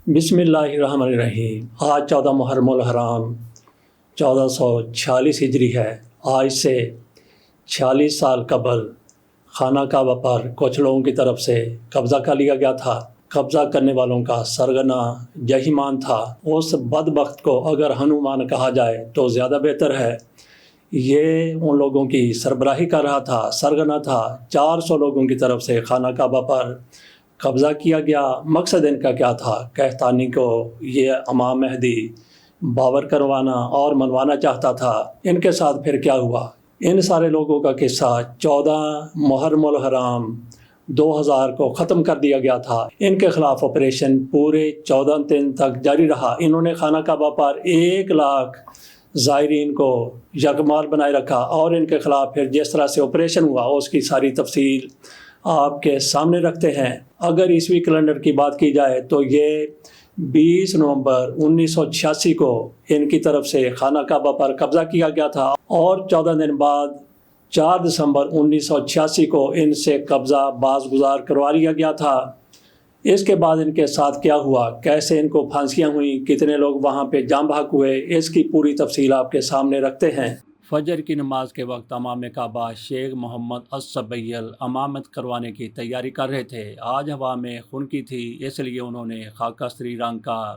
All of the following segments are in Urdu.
بسم اللہ الرحمن الرحیم۔ آج 14 محرم الحرام 1446 ہجری ہے۔ آج سے 46 سال قبل خانہ کعبہ پر کچھ لوگوں کی طرف سے قبضہ کر لیا گیا تھا۔ قبضہ کرنے والوں کا سرغنہ جہیمان تھا۔ اس بدبخت کو اگر ہنومان کہا جائے تو زیادہ بہتر ہے۔ یہ ان لوگوں کی سربراہی کر رہا تھا، سرغنہ تھا۔ 400 لوگوں کی طرف سے خانہ کعبہ پر قبضہ کیا گیا۔ مقصد ان کا کیا تھا؟ قحطانی کو یہ امام مہدی باور کروانا اور منوانا چاہتا تھا۔ ان کے ساتھ پھر کیا ہوا؟ ان سارے لوگوں کا قصہ 14 محرم الحرام 2000 کو ختم کر دیا گیا تھا۔ ان کے خلاف آپریشن پورے 14 دن تک جاری رہا۔ انہوں نے خانہ کعبہ پر 1 لاکھ زائرین کو یرغمال بنائے رکھا، اور ان کے خلاف پھر جس طرح سے آپریشن ہوا اس کی ساری تفصیل آپ کے سامنے رکھتے ہیں۔ اگر عیسوی کیلنڈر کی بات کی جائے تو یہ 20 نومبر 1986 کو ان کی طرف سے خانہ کعبہ پر قبضہ کیا گیا تھا، اور 14 دن بعد 4 دسمبر 1986 کو ان سے قبضہ بازگزار کروا لیا گیا تھا۔ اس کے بعد ان کے ساتھ کیا ہوا، کیسے ان کو پھانسیاں ہوئیں، کتنے لوگ وہاں پہ جاں بحق ہوئے، اس کی پوری تفصیل آپ کے سامنے رکھتے ہیں۔ فجر کی نماز کے وقت امام کعبہ شیخ محمد الصبیل امامت کروانے کی تیاری کر رہے تھے۔ آج ہوا میں خنکی تھی، اس لیے انہوں نے خاکستری رنگ کا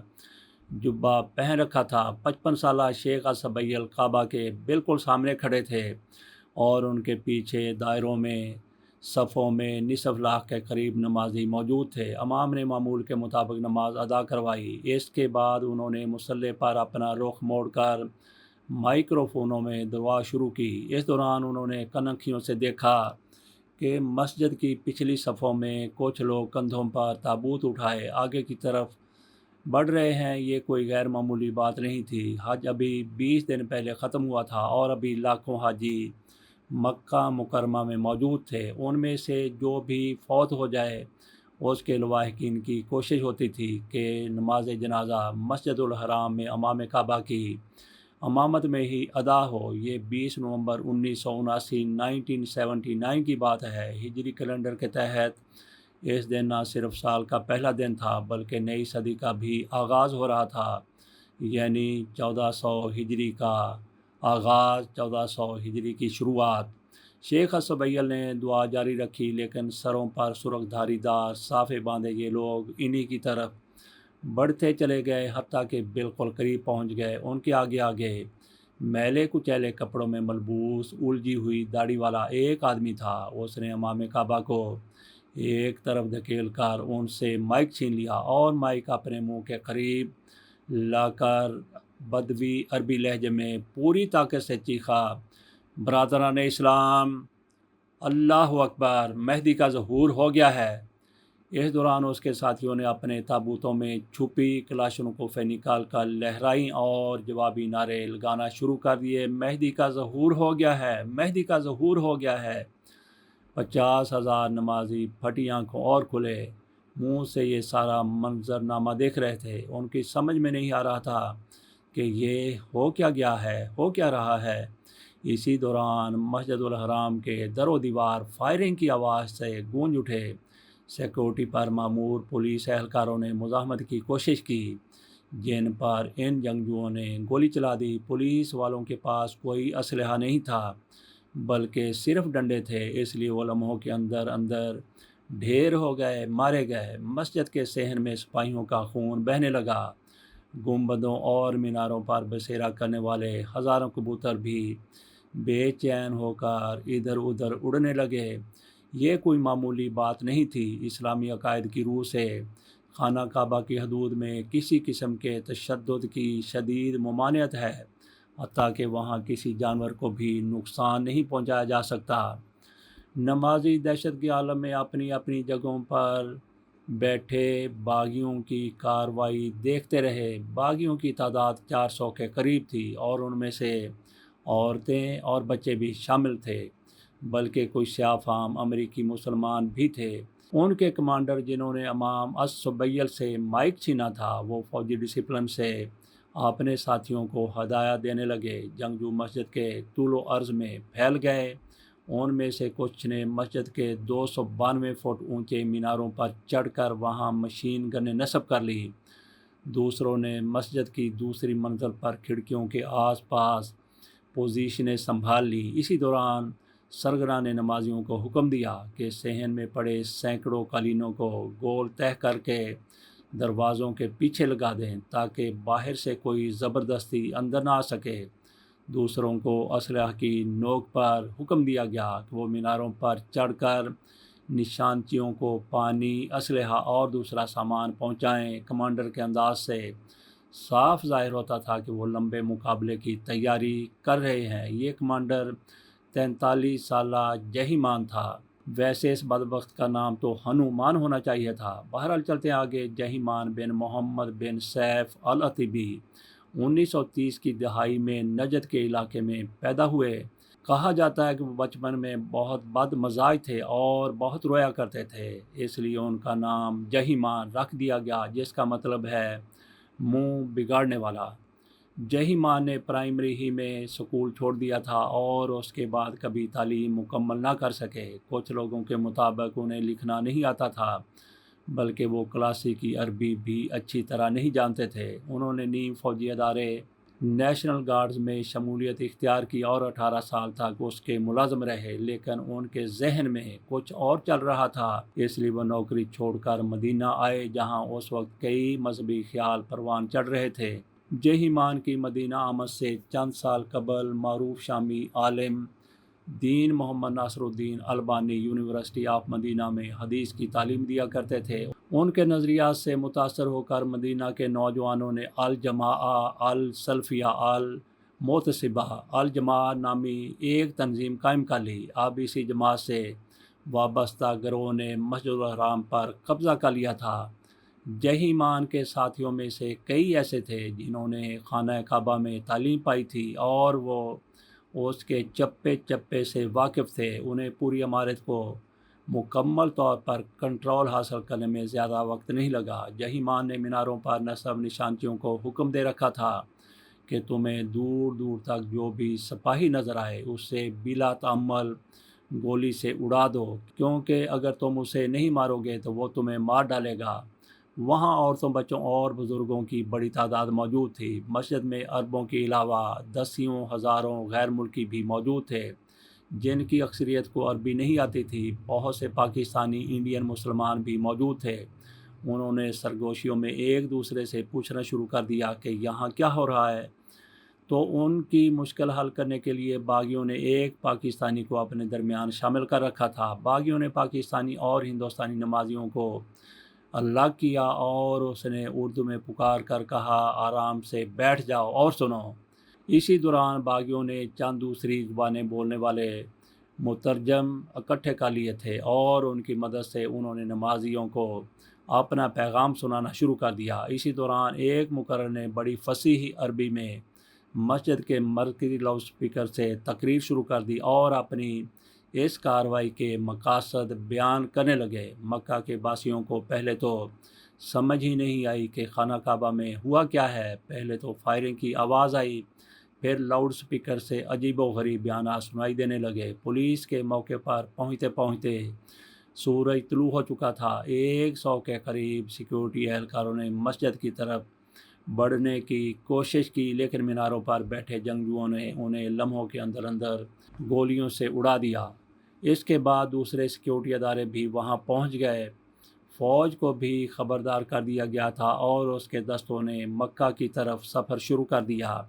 جبہ پہن رکھا تھا۔ 55 سالہ شیخ الصبیل کعبہ کے بالکل سامنے کھڑے تھے، اور ان کے پیچھے دائروں میں صفوں میں نصف لاکھ کے قریب نمازی موجود تھے۔ امام نے معمول کے مطابق نماز ادا کروائی۔ اس کے بعد انہوں نے مصلی پر اپنا رخ موڑ کر مائکروفونوں میں دعا شروع کی۔ اس دوران انہوں نے کنکھیوں سے دیکھا کہ مسجد کی پچھلی صفوں میں کچھ لوگ کندھوں پر تابوت اٹھائے آگے کی طرف بڑھ رہے ہیں۔ یہ کوئی غیر معمولی بات نہیں تھی۔ حج ابھی 20 دن پہلے ختم ہوا تھا، اور ابھی لاکھوں حاجی مکہ مکرمہ میں موجود تھے۔ ان میں سے جو بھی فوت ہو جائے اس کے لواحقین کی کوشش ہوتی تھی کہ نماز جنازہ مسجد الحرام میں امام کعبہ کی امامت میں ہی ادا ہو۔ یہ 20 نومبر 1979 کی بات ہے۔ ہجری کیلنڈر کے تحت اس دن نہ صرف سال کا پہلا دن تھا بلکہ نئی صدی کا بھی آغاز ہو رہا تھا، یعنی 1400 ہجری کا آغاز، 1400 ہجری کی شروعات۔ شیخ الصبیل نے دعا جاری رکھی، لیکن سروں پر سرخ دھاری دار صافے باندھے یہ لوگ انہی کی طرف بڑھتے چلے گئے، حتیٰ کہ بالکل قریب پہنچ گئے۔ ان کے آگے آگے میلے کچیلے کپڑوں میں ملبوس الجھی ہوئی داڑھی والا ایک آدمی تھا۔ اس نے امام کعبہ کو ایک طرف دھکیل کر ان سے مائک چھین لیا، اور مائک اپنے منہ کے قریب لا کر بدوی عربی لہجے میں پوری طاقت سے چیخا، برادران اسلام، اللہ اکبر، مہدی کا ظہور ہو گیا ہے۔ اس دوران اس کے ساتھیوں نے اپنے تابوتوں میں چھپی کلاشنکوفیں نکال کر لہرائیں اور جوابی نعرے لگانا شروع کر دیے، مہدی کا ظہور ہو گیا ہے، مہدی کا ظہور ہو گیا ہے۔ 50,000 نمازی پھٹی آنکھوں اور کھلے منہ سے یہ سارا منظرنامہ دیکھ رہے تھے۔ ان کی سمجھ میں نہیں آ رہا تھا کہ یہ ہو کیا گیا ہے، ہو کیا رہا ہے۔ اسی دوران مسجد الحرام کے در و دیوار فائرنگ کی آواز سے گونج اٹھے۔ سیکورٹی پر مامور پولیس اہلکاروں نے مزاحمت کی کوشش کی، جن پر ان جنگجوؤں نے گولی چلا دی۔ پولیس والوں کے پاس کوئی اسلحہ نہیں تھا بلکہ صرف ڈنڈے تھے، اس لیے وہ لمحوں کے اندر اندر ڈھیر ہو گئے، مارے گئے۔ مسجد کے صحن میں سپاہیوں کا خون بہنے لگا۔ گنبدوں اور میناروں پر بسیرا کرنے والے ہزاروں کبوتر بھی بے چین ہو کر ادھر ادھر اڑنے لگے۔ یہ کوئی معمولی بات نہیں تھی۔ اسلامی عقائد کی روح سے خانہ کعبہ کی حدود میں کسی قسم کے تشدد کی شدید ممانعت ہے، حتیٰ کہ وہاں کسی جانور کو بھی نقصان نہیں پہنچایا جا سکتا۔ نمازی دہشت کے عالم میں اپنی اپنی جگہوں پر بیٹھے باغیوں کی کارروائی دیکھتے رہے۔ باغیوں کی تعداد 400 کے قریب تھی، اور ان میں سے عورتیں اور بچے بھی شامل تھے، بلکہ کچھ سیاہ فام امریکی مسلمان بھی تھے۔ ان کے کمانڈر جنہوں نے امام الصبیل سے مائک چھینا تھا، وہ فوجی ڈسپلن سے اپنے ساتھیوں کو ہدایت دینے لگے۔ جنگجو مسجد کے طول و عرض میں پھیل گئے۔ ان میں سے کچھ نے مسجد کے 292 فٹ اونچے میناروں پر چڑھ کر وہاں مشین گنیں نصب کر لی۔ دوسروں نے مسجد کی دوسری منزل پر کھڑکیوں کے آس پاس پوزیشنیں سنبھال لی۔ اسی دوران سرگرا نے نمازیوں کو حکم دیا کہ صحن میں پڑے سینکڑوں قالینوں کو گول تہہ کر کے دروازوں کے پیچھے لگا دیں تاکہ باہر سے کوئی زبردستی اندر نہ آ سکے۔ دوسروں کو اسلحہ کی نوک پر حکم دیا گیا کہ وہ میناروں پر چڑھ کر نشانچیوں کو پانی، اسلحہ اور دوسرا سامان پہنچائیں۔ کمانڈر کے انداز سے صاف ظاہر ہوتا تھا کہ وہ لمبے مقابلے کی تیاری کر رہے ہیں۔ یہ کمانڈر 43 سالہ جہیمان تھا۔ ویسے اس بدبخت کا نام تو ہنومان ہونا چاہیے تھا۔ بہرحال چلتے آگے۔ جہیمان بن محمد بن سیف العتبی 1930 کی دہائی میں نجد کے علاقے میں پیدا ہوئے۔ کہا جاتا ہے کہ وہ بچپن میں بہت بد مزاج تھے اور بہت رویا کرتے تھے، اس لیے ان کا نام جہیمان رکھ دیا گیا، جس کا مطلب ہے منہ بگاڑنے والا۔ جہیمان نے پرائمری ہی میں سکول چھوڑ دیا تھا اور اس کے بعد کبھی تعلیم مکمل نہ کر سکے۔ کچھ لوگوں کے مطابق انہیں لکھنا نہیں آتا تھا، بلکہ وہ کلاسیکی عربی بھی اچھی طرح نہیں جانتے تھے۔ انہوں نے نیم فوجی ادارے نیشنل گارڈز میں شمولیت اختیار کی اور 18 سال تک اس کے ملازم رہے، لیکن ان کے ذہن میں کچھ اور چل رہا تھا، اس لیے وہ نوکری چھوڑ کر مدینہ آئے، جہاں اس وقت کئی مذہبی خیال پروان چڑھ رہے تھے۔ جہیمان کی مدینہ آمد سے چند سال قبل معروف شامی عالم دین محمد ناصر الدین البانی یونیورسٹی آف مدینہ میں حدیث کی تعلیم دیا کرتے تھے۔ ان کے نظریات سے متاثر ہو کر مدینہ کے نوجوانوں نے الجماعہ السلفیہ المحتسبہ الجماعہ نامی ایک تنظیم قائم کر لی۔ اب اسی جماعت سے وابستہ گروہ نے مسجد الحرام پر قبضہ کر لیا تھا۔ جہیمان کے ساتھیوں میں سے کئی ایسے تھے جنہوں نے خانہ کعبہ میں تعلیم پائی تھی اور وہ اس کے چپے چپے سے واقف تھے۔ انہیں پوری عمارت کو مکمل طور پر کنٹرول حاصل کرنے میں زیادہ وقت نہیں لگا۔ جہیمان نے میناروں پر نصب نشانچیوں کو حکم دے رکھا تھا کہ تمہیں دور دور تک جو بھی سپاہی نظر آئے اسے بلا تأمل گولی سے اڑا دو، کیونکہ اگر تم اسے نہیں مارو گے تو وہ تمہیں مار ڈالے گا۔ وہاں عورتوں، بچوں اور بزرگوں کی بڑی تعداد موجود تھی۔ مسجد میں عربوں کے علاوہ دسیوں ہزاروں غیر ملکی بھی موجود تھے جن کی اکثریت کو عربی نہیں آتی تھی۔ بہت سے پاکستانی انڈین مسلمان بھی موجود تھے۔ انہوں نے سرگوشیوں میں ایک دوسرے سے پوچھنا شروع کر دیا کہ یہاں کیا ہو رہا ہے۔ تو ان کی مشکل حل کرنے کے لیے باغیوں نے ایک پاکستانی کو اپنے درمیان شامل کر رکھا تھا۔ باغیوں نے پاکستانی اور ہندوستانی نمازیوں کو الگ کیا اور اس نے اردو میں پکار کر کہا، آرام سے بیٹھ جاؤ اور سنو۔ اسی دوران باغیوں نے چند دوسری زبانیں بولنے والے مترجم اکٹھے کر لیے تھے اور ان کی مدد سے انہوں نے نمازیوں کو اپنا پیغام سنانا شروع کر دیا۔ اسی دوران ایک مقرر نے بڑی فصیح عربی میں مسجد کے مرکزی لاؤڈ اسپیکر سے تقریر شروع کر دی اور اپنی اس کارروائی کے مقاصد بیان کرنے لگے۔ مکہ کے باسیوں کو پہلے تو سمجھ ہی نہیں آئی کہ خانہ کعبہ میں ہوا کیا ہے۔ پہلے تو فائرنگ کی آواز آئی، پھر لاؤڈ اسپیکر سے عجیب و غریب بیانات سنائی دینے لگے۔ پولیس کے موقع پر پہنچتے پہنچتے سورج طلوع ہو چکا تھا۔ 100 کے قریب سیکیورٹی اہلکاروں نے مسجد کی طرف بڑھنے کی کوشش کی، لیکن میناروں پر بیٹھے جنگجوؤں نے انہیں لمحوں کے اندر اندر گولیوں سے اڑا دیا۔ اس کے بعد دوسرے سیکیورٹی ادارے بھی وہاں پہنچ گئے۔ فوج کو بھی خبردار کر دیا گیا تھا اور اس کے دستوں نے مکہ کی طرف سفر شروع کر دیا۔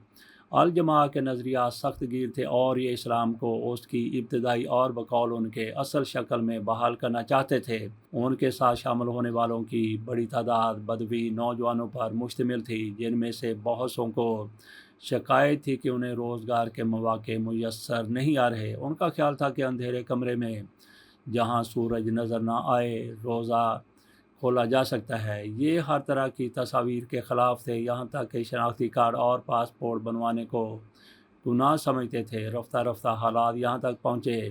الجماعہ کے نظریات سخت گیر تھے اور یہ اسلام کو اس کی ابتدائی اور بقول ان کے اصل شکل میں بحال کرنا چاہتے تھے۔ ان کے ساتھ شامل ہونے والوں کی بڑی تعداد بدوی نوجوانوں پر مشتمل تھی، جن میں سے بہت سوں کو شکایت تھی کہ انہیں روزگار کے مواقع میسر نہیں آ رہے۔ ان کا خیال تھا کہ اندھیرے کمرے میں جہاں سورج نظر نہ آئے روزہ کھولا جا سکتا ہے۔ یہ ہر طرح کی تصاویر کے خلاف تھے، یہاں تک کہ شناختی کارڈ اور پاسپورٹ بنوانے کو گناہ سمجھتے تھے۔ رفتہ رفتہ حالات یہاں تک پہنچے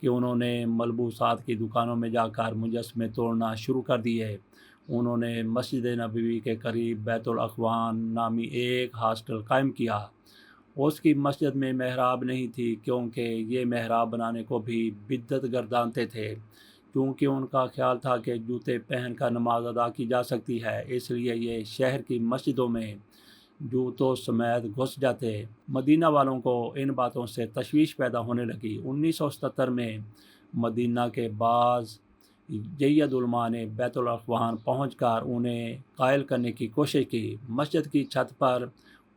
کہ انہوں نے ملبوسات کی دکانوں میں جا کر مجسمے توڑنا شروع کر دیے۔ انہوں نے مسجد نبوی کے قریب بیت الاخوان نامی ایک ہاسٹل قائم کیا۔ اس کی مسجد میں محراب نہیں تھی، کیونکہ یہ محراب بنانے کو بھی بدعت گردانتے تھے۔ چونکہ ان کا خیال تھا کہ جوتے پہن کر نماز ادا کی جا سکتی ہے، اس لیے یہ شہر کی مسجدوں میں جوتوں سمیت گھس جاتے۔ مدینہ والوں کو ان باتوں سے تشویش پیدا ہونے لگی۔ 1977 میں مدینہ کے بعض جید علماء نے بیت الاخوان پہنچ کر انہیں قائل کرنے کی کوشش کی۔ مسجد کی چھت پر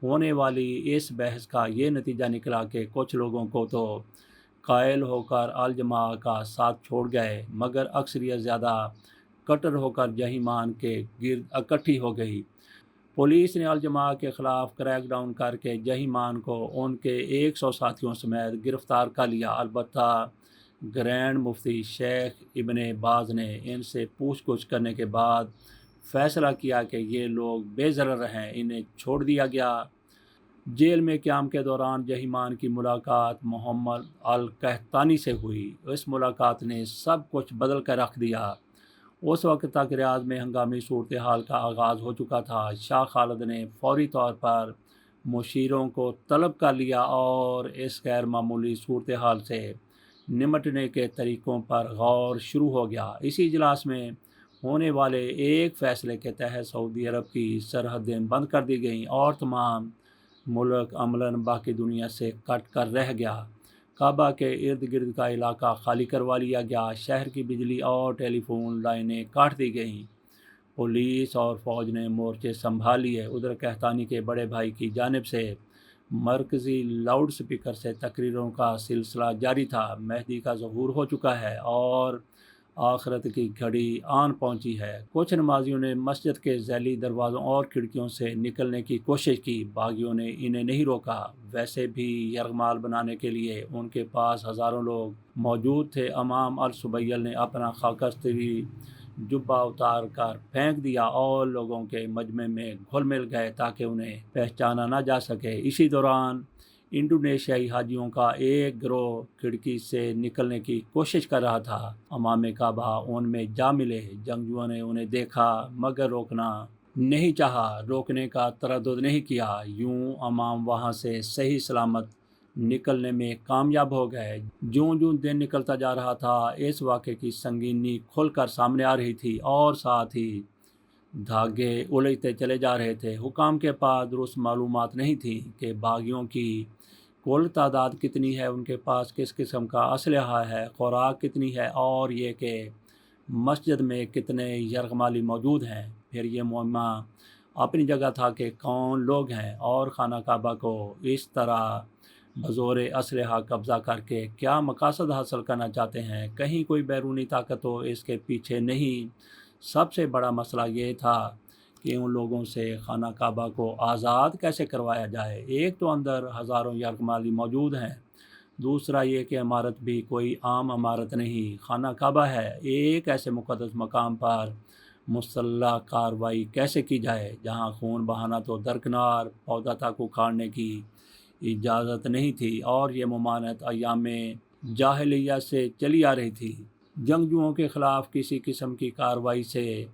ہونے والی اس بحث کا یہ نتیجہ نکلا کہ کچھ لوگوں کو تو قائل ہو کر الجماع کا ساتھ چھوڑ گئے، مگر اکثریت زیادہ کٹر ہو کر جہیمان کے گرد اکٹھی ہو گئی۔ پولیس نے الجماع کے خلاف کریک ڈاؤن کر کے جہیمان کو ان کے 100 ساتھیوں سمیت گرفتار کر لیا۔ البتہ گرینڈ مفتی شیخ ابن باز نے ان سے پوچھ گچھ کرنے کے بعد فیصلہ کیا کہ یہ لوگ بے ضرر ہیں، انہیں چھوڑ دیا گیا۔ جیل میں قیام کے دوران جہیمان کی ملاقات محمد القحطانی سے ہوئی۔ اس ملاقات نے سب کچھ بدل کر رکھ دیا۔ اس وقت تک ریاض میں ہنگامی صورتحال کا آغاز ہو چکا تھا۔ شاہ خالد نے فوری طور پر مشیروں کو طلب کر لیا اور اس غیر معمولی صورتحال سے نمٹنے کے طریقوں پر غور شروع ہو گیا۔ اسی اجلاس میں ہونے والے ایک فیصلے کے تحت سعودی عرب کی سرحدیں بند کر دی گئیں اور تمام ملک عملاً باقی دنیا سے کٹ کر رہ گیا۔ کعبہ کے ارد گرد کا علاقہ خالی کروا لیا گیا۔ شہر کی بجلی اور ٹیلی فون لائنیں کاٹ دی گئیں۔ پولیس اور فوج نے مورچے سنبھال لیے۔ ادھر قحطانی کے بڑے بھائی کی جانب سے مرکزی لاؤڈ سپیکر سے تقریروں کا سلسلہ جاری تھا۔ مہدی کا ظہور ہو چکا ہے اور آخرت کی گھڑی آن پہنچی ہے۔ کچھ نمازیوں نے مسجد کے ذیلی دروازوں اور کھڑکیوں سے نکلنے کی کوشش کی، باغیوں نے انہیں نہیں روکا۔ ویسے بھی یرغمال بنانے کے لیے ان کے پاس ہزاروں لوگ موجود تھے۔ امام الصبیل نے اپنا خاکستری جبہ اتار کر پھینک دیا اور لوگوں کے مجمع میں گھل مل گئے تاکہ انہیں پہچانا نہ جا سکے۔ اسی دوران انڈونیشیائی حاجیوں کا ایک گروہ کھڑکی سے نکلنے کی کوشش کر رہا تھا۔ امام کعبہ ان میں جا ملے۔ جنگجوؤں نے انہیں دیکھا مگر روکنا نہیں چاہا، روکنے کا تردد نہیں کیا۔ یوں امام وہاں سے صحیح سلامت نکلنے میں کامیاب ہو گئے۔ جوں جوں دن نکلتا جا رہا تھا اس واقعے کی سنگینی کھل کر سامنے آ رہی تھی اور ساتھ ہی دھاگے الجھتے چلے جا رہے تھے۔ حکام کے پاس درست معلومات نہیں تھی کہ باغیوں کی کل تعداد کتنی ہے، ان کے پاس کس قسم کا اسلحہ ہے، خوراک کتنی ہے اور یہ کہ مسجد میں کتنے یرغمالی موجود ہیں۔ پھر یہ معمہ اپنی جگہ تھا کہ کون لوگ ہیں اور خانہ کعبہ کو اس طرح بزور اسلحہ قبضہ کر کے کیا مقاصد حاصل کرنا چاہتے ہیں۔ کہیں کوئی بیرونی طاقت تو اس کے پیچھے نہیں۔ سب سے بڑا مسئلہ یہ تھا کہ ان لوگوں سے خانہ کعبہ کو آزاد کیسے کروایا جائے۔ ایک تو اندر ہزاروں یرغمالی موجود ہیں، دوسرا یہ کہ عمارت بھی کوئی عام عمارت نہیں، خانہ کعبہ ہے۔ ایک ایسے مقدس مقام پر مسلح کارروائی کیسے کی جائے جہاں خون بہانا تو درکنار، پودا تک اکھاڑنے کی اجازت نہیں تھی، اور یہ ممانعت ایام جاہلیہ سے چلی آ رہی تھی۔ جنگجوؤں کے خلاف کسی قسم کی کارروائی سے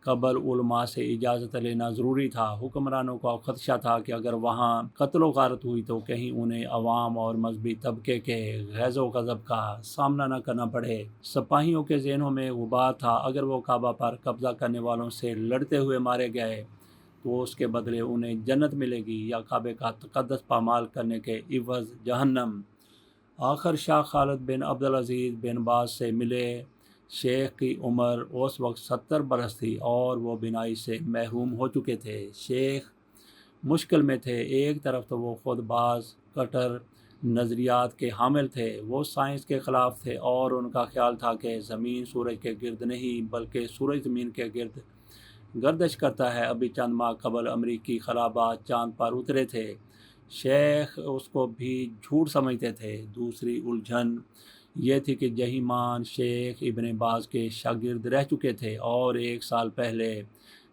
قبل علماء سے اجازت لینا ضروری تھا۔ حکمرانوں کو خدشہ تھا کہ اگر وہاں قتل و غارت ہوئی تو کہیں انہیں عوام اور مذہبی طبقے کے غیظ و غضب کا سامنا نہ کرنا پڑے۔ سپاہیوں کے ذہنوں میں غبار تھا، اگر وہ کعبہ پر قبضہ کرنے والوں سے لڑتے ہوئے مارے گئے تو اس کے بدلے انہیں جنت ملے گی یا کعبے کا تقدس پامال کرنے کے عوض جہنم۔ آخر شاہ خالد بن عبدالعزیز بن باز سے ملے۔ شیخ کی عمر اس وقت 70 برس تھی اور وہ بینائی سے محروم ہو چکے تھے۔ شیخ مشکل میں تھے۔ ایک طرف تو وہ خود بعض کٹر نظریات کے حامل تھے، وہ سائنس کے خلاف تھے اور ان کا خیال تھا کہ زمین سورج کے گرد نہیں بلکہ سورج زمین کے گرد گردش کرتا ہے۔ ابھی چند ماہ قبل امریکی خلابات چاند پر اترے تھے۔ شیخ اس کو بھی جھوٹ سمجھتے تھے۔ دوسری الجھن یہ تھی کہ جہیمان شیخ ابن باز کے شاگرد رہ چکے تھے اور 1 سال پہلے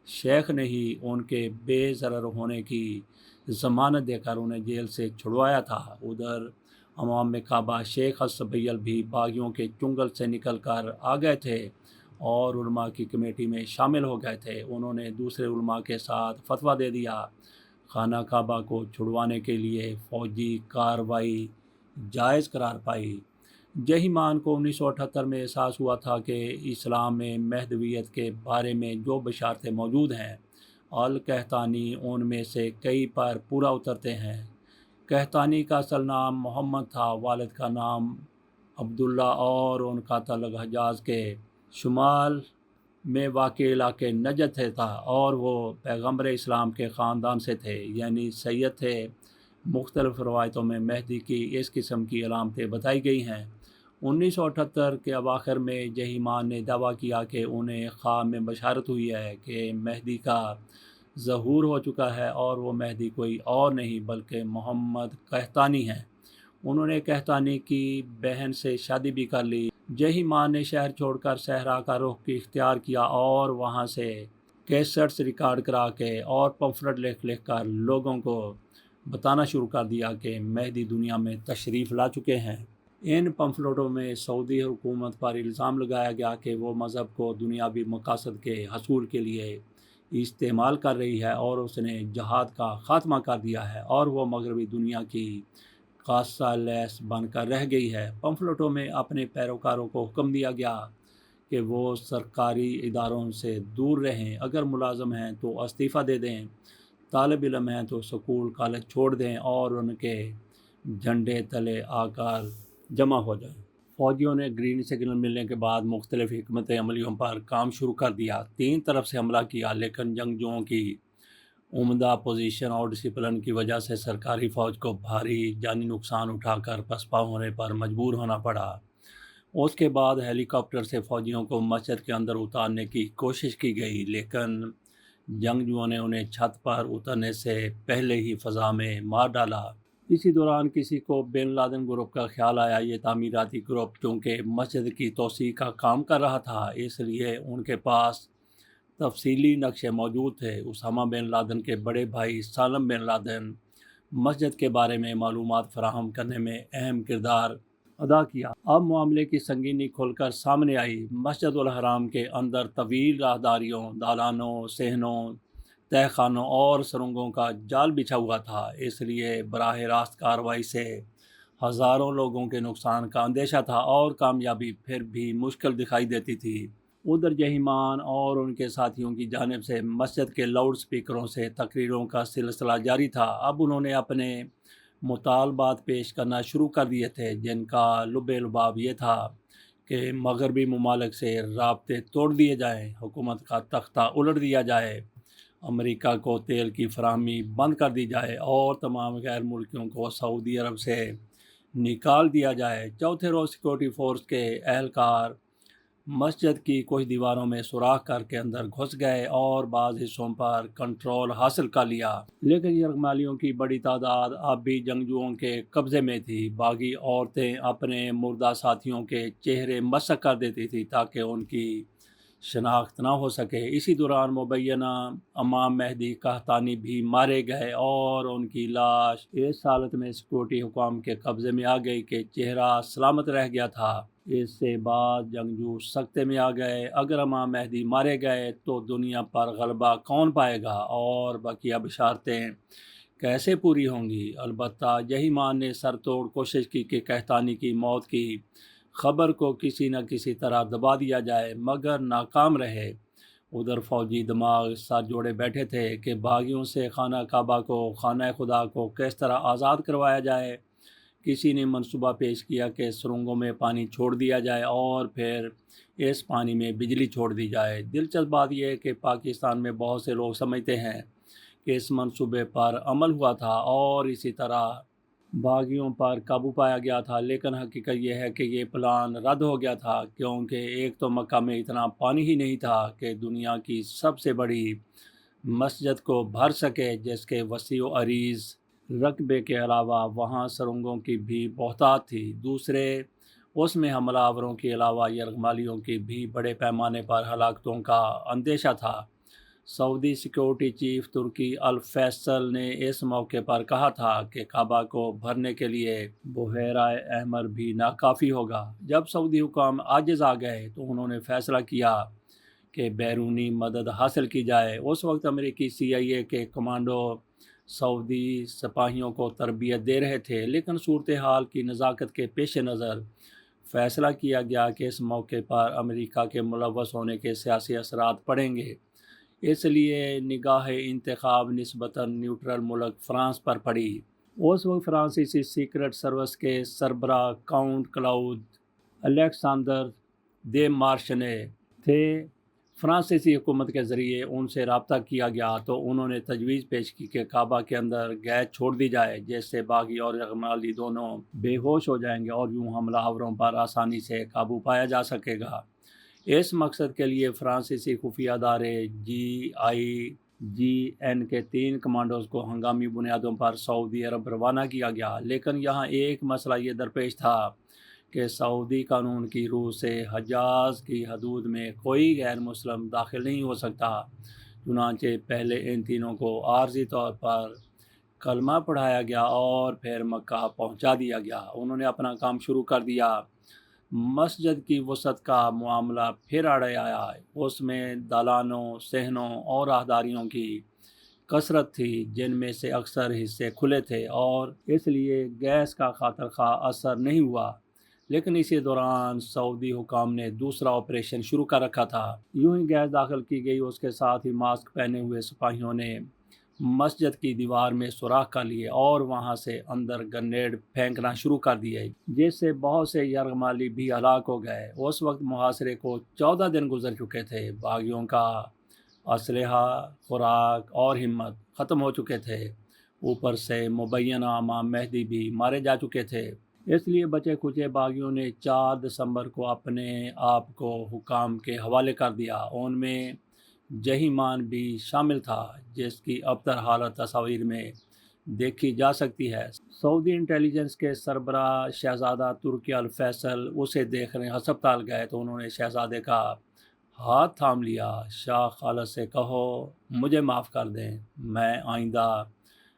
شیخ نے ہی ان کے بے ضرر ہونے کی ضمانت دے کر انہیں جیل سے چھڑوایا تھا۔ ادھر امام کعبہ شیخ الصبیل بھی باغیوں کے چنگل سے نکل کر آ گئے تھے اور علماء کی کمیٹی میں شامل ہو گئے تھے۔ انہوں نے دوسرے علماء کے ساتھ فتویٰ دے دیا۔ خانہ کعبہ کو چھڑوانے کے لیے فوجی کارروائی جائز قرار پائی۔ جہیمان کو 1978 میں احساس ہوا تھا کہ اسلام میں مہدویت کے بارے میں جو بشارتیں موجود ہیں القحطانی ان میں سے کئی پر پورا اترتے ہیں۔ قحطانی کا اصل نام محمد تھا، والد کا نام عبداللہ اور ان کا تعلق حجاز کے شمال میں واقع علاقے نجد سے تھا اور وہ پیغمبر اسلام کے خاندان سے تھے، یعنی سید تھے۔ مختلف روایتوں میں مہدی کی اس قسم کی علامتیں بتائی گئی ہیں۔ 1978 کے اواخر میں جہیمان نے دعویٰ کیا کہ انہیں خواب میں بشارت ہوئی ہے کہ مہدی کا ظہور ہو چکا ہے اور وہ مہدی کوئی اور نہیں بلکہ محمد قحطانی ہے۔ انہوں نے قحطانی کی بہن سے شادی بھی کر لی۔ جہیمان نے شہر چھوڑ کر صحرا کا رخ اختیار کیا اور وہاں سے کیسٹس ریکارڈ کرا کے اور پمفلٹ لکھ کر لوگوں کو بتانا شروع کر دیا کہ مہدی دنیا میں تشریف لا چکے ہیں۔ ان پمفلٹوں میں سعودی حکومت پر الزام لگایا گیا کہ وہ مذہب کو دنیاوی مقاصد کے حصول کے لیے استعمال کر رہی ہے اور اس نے جہاد کا خاتمہ کر دیا ہے اور وہ مغربی دنیا کی خاصہ لیس بن کر رہ گئی ہے۔ پمفلٹوں میں اپنے پیروکاروں کو حکم دیا گیا کہ وہ سرکاری اداروں سے دور رہیں، اگر ملازم ہیں تو استعفیٰ دے دیں، طالب علم ہیں تو سکول کالج چھوڑ دیں اور ان کے جھنڈے تلے آ کر جمع ہو جائیں۔ فوجیوں نے گرین سگنل ملنے کے بعد مختلف حکمت عملیوں پر کام شروع کر دیا، 3 طرف سے حملہ کیا، لیکن جنگجوؤں کی عمدہ پوزیشن اور ڈسپلن کی وجہ سے سرکاری فوج کو بھاری جانی نقصان اٹھا کر پسپا ہونے پر مجبور ہونا پڑا۔ اس کے بعد ہیلی کاپٹر سے فوجیوں کو مسجد کے اندر اتارنے کی کوشش کی گئی، لیکن جنگجوؤں نے انہیں چھت پر اترنے سے پہلے ہی فضا میں مار ڈالا۔ اسی دوران کسی کو بن لادن گروپ کا خیال آیا۔ یہ تعمیراتی گروپ چونکہ مسجد کی توسیع کا کام کر رہا تھا، اس لیے ان کے پاس تفصیلی نقشے موجود تھے۔ اسامہ بن لادن کے بڑے بھائی سالم بن لادن مسجد کے بارے میں معلومات فراہم کرنے میں اہم کردار ادا کیا۔ اب معاملے کی سنگینی کھل کر سامنے آئی۔ مسجد الحرام کے اندر طویل راہداریوں، دالانوں، صحنوں، تہہ خانوں اور سرنگوں کا جال بچھا ہوا تھا، اس لیے براہ راست کارروائی سے ہزاروں لوگوں کے نقصان کا اندیشہ تھا اور کامیابی پھر بھی مشکل دکھائی دیتی تھی۔ ادھر جہیمان اور ان کے ساتھیوں کی جانب سے مسجد کے لاؤڈ سپیکروں سے تقریروں کا سلسلہ جاری تھا۔ اب انہوں نے اپنے مطالبات پیش کرنا شروع کر دیے تھے، جن کا لب لباب یہ تھا کہ مغربی ممالک سے رابطے توڑ دیے جائیں، حکومت کا تختہ الٹ دیا جائے، امریکہ کو تیل کی فراہمی بند کر دی جائے اور تمام غیر ملکیوں کو سعودی عرب سے نکال دیا جائے۔ چوتھے روز سیکورٹی فورس کے اہلکار مسجد کی کچھ دیواروں میں سوراخ کر کے اندر گھس گئے اور بعض حصوں پر کنٹرول حاصل کر لیا، لیکن یرغمالیوں کی بڑی تعداد اب بھی جنگجوؤں کے قبضے میں تھی۔ باغی عورتیں اپنے مردہ ساتھیوں کے چہرے مسح کر دیتی تھی تاکہ ان کی شناخت نہ ہو سکے۔ اسی دوران مبینہ امام مہدی قحطانی بھی مارے گئے اور ان کی لاش اس حالت میں سیکورٹی حکام کے قبضے میں آ گئی کہ چہرہ سلامت رہ گیا تھا۔ اس سے بعد جنگجو سکتے میں آ گئے، اگر امام مہدی مارے گئے تو دنیا پر غلبہ کون پائے گا اور بقیہ بشارتیں کیسے پوری ہوں گی؟ البتہ جہیمان نے سر توڑ کوشش کی کہ قحطانی کی موت کی خبر کو کسی نہ کسی طرح دبا دیا جائے، مگر ناکام رہے۔ ادھر فوجی دماغ سر جوڑے بیٹھے تھے کہ باغیوں سے خانہ کعبہ کو، خانہ خدا کو کس طرح آزاد کروایا جائے۔ کسی نے منصوبہ پیش کیا کہ سرنگوں میں پانی چھوڑ دیا جائے اور پھر اس پانی میں بجلی چھوڑ دی جائے۔ دلچسپ بات یہ ہے کہ پاکستان میں بہت سے لوگ سمجھتے ہیں کہ اس منصوبے پر عمل ہوا تھا اور اسی طرح باغیوں پر قابو پایا گیا تھا، لیکن حقیقت یہ ہے کہ یہ پلان رد ہو گیا تھا، کیونکہ ایک تو مکہ میں اتنا پانی ہی نہیں تھا کہ دنیا کی سب سے بڑی مسجد کو بھر سکے، جس کے وسیع و عریض رقبے کے علاوہ وہاں سرنگوں کی بھی بہتات تھی۔ دوسرے، اس میں حملہ آوروں کے علاوہ یرغمالیوں کی بھی بڑے پیمانے پر ہلاکتوں کا اندیشہ تھا۔ سعودی سیکورٹی چیف ترکی الفیصل نے اس موقع پر کہا تھا کہ کعبہ کو بھرنے کے لیے بحیرہ احمر بھی ناکافی ہوگا۔ جب سعودی حکام عاجز آ گئے تو انہوں نے فیصلہ کیا کہ بیرونی مدد حاصل کی جائے۔ اس وقت امریکی CIA کے کمانڈو سعودی سپاہیوں کو تربیت دے رہے تھے، لیکن صورتحال کی نزاکت کے پیش نظر فیصلہ کیا گیا کہ اس موقع پر امریکہ کے ملوث ہونے کے سیاسی اثرات پڑیں گے، اس لیے نگاہ انتخاب نسبتاً نیوٹرل ملک فرانس پر پڑی۔ اس وقت فرانسیسی سیکرٹ سروس کے سربراہ کاؤنٹ کلاؤد الیکساندر دے مارشنے تھے۔ فرانسیسی حکومت کے ذریعے ان سے رابطہ کیا گیا تو انہوں نے تجویز پیش کی کہ کعبہ کے اندر گیس چھوڑ دی جائے، جس سے باغی اور یغمالی دونوں بے ہوش ہو جائیں گے اور یوں حملہ آوروں پر آسانی سے قابو پایا جا سکے گا۔ اس مقصد کے لیے فرانسیسی خفیہ ادارے GIGN کے 3 کمانڈوز کو ہنگامی بنیادوں پر سعودی عرب روانہ کیا گیا، لیکن یہاں ایک مسئلہ یہ درپیش تھا کہ سعودی قانون کی روح سے حجاز کی حدود میں کوئی غیر مسلم داخل نہیں ہو سکتا۔ چنانچہ پہلے ان تینوں کو عارضی طور پر کلمہ پڑھایا گیا اور پھر مکہ پہنچا دیا گیا۔ انہوں نے اپنا کام شروع کر دیا۔ مسجد کی وسعت کا معاملہ پھر اڑ آیا۔ اس میں دالانوں، صحنوں اور راہداریوں کی کثرت تھی، جن میں سے اکثر حصے کھلے تھے اور اس لیے گیس کا خاطر خواہ اثر نہیں ہوا۔ لیکن اسی دوران سعودی حکام نے دوسرا آپریشن شروع کر رکھا تھا۔ یوں ہی گیس داخل کی گئی، اس کے ساتھ ہی ماسک پہنے ہوئے سپاہیوں نے مسجد کی دیوار میں سوراخ کر لیے اور وہاں سے اندر گرنیڈ پھینکنا شروع کر دیے، جس سے بہت سے یرغمالی بھی ہلاک ہو گئے۔ اس وقت محاصرے کو 14 دن گزر چکے تھے۔ باغیوں کا اسلحہ، خوراک اور ہمت ختم ہو چکے تھے۔ اوپر سے مبینہ امام مہدی بھی مارے جا چکے تھے۔ اس لیے بچے کھچے باغیوں نے 4 دسمبر کو اپنے آپ کو حکام کے حوالے کر دیا۔ ان میں جہیمان بھی شامل تھا، جس کی ابتر حالت تصاویر میں دیکھی جا سکتی ہے۔ سعودی انٹیلی جنس کے سربراہ شہزادہ ترکی الفیصل اسے دیکھنے ہسپتال گئے تو انہوں نے شہزادے کا ہاتھ تھام لیا۔ شاہ خالد سے کہو مجھے معاف کر دیں، میں آئندہ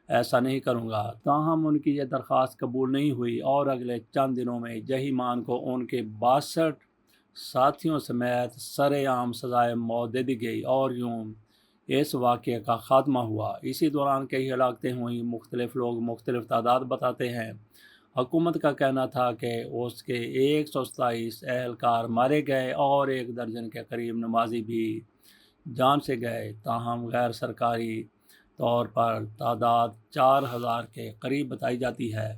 ایسا نہیں کروں گا۔ تاہم ان کی یہ درخواست قبول نہیں ہوئی اور اگلے چند دنوں میں جہیمان کو ان کے 62 ساتھیوں سمیت سر عام سزائے موت دے دی گئی اور یوں اس واقعے کا خاتمہ ہوا۔ اسی دوران کئی ہلاکتیں ہوئیں۔ مختلف لوگ مختلف تعداد بتاتے ہیں۔ حکومت کا کہنا تھا کہ اس کے 127 اہلکار مارے گئے اور 1 درجن کے قریب نمازی بھی جان سے گئے۔ تاہم غیر سرکاری طور پر تعداد 4000 کے قریب بتائی جاتی ہے۔